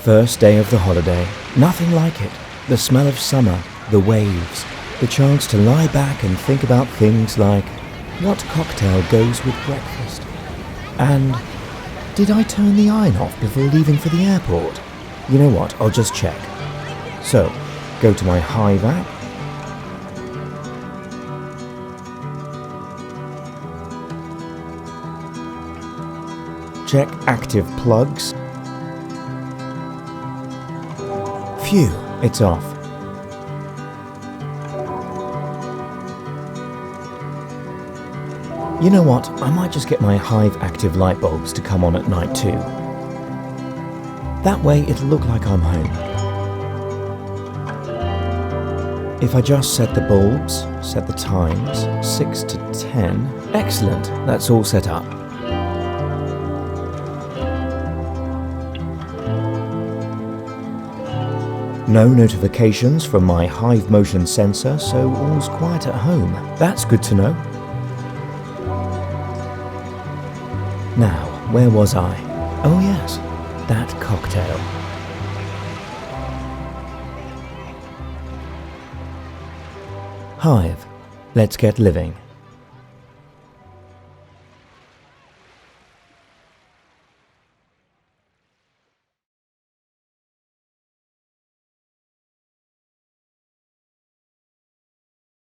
First day of the holiday. Nothing like it. The smell of summer, the waves, the chance to lie back and think about things like, what cocktail goes with breakfast? And, did I turn the iron off before leaving for the airport? You know what, I'll just check. So, go to my Hive app. Check active plugs. Phew, it's off. You know what, I might just get my Hive active light bulbs to come on at night too. That way it'll look like I'm home. If I just set the bulbs, set the times, 6 to 10, excellent, that's all set up. No notifications from my Hive motion sensor, so all's quiet at home. That's good to know. Now, where was I? Oh yes, that cocktail. Hive, let's get living.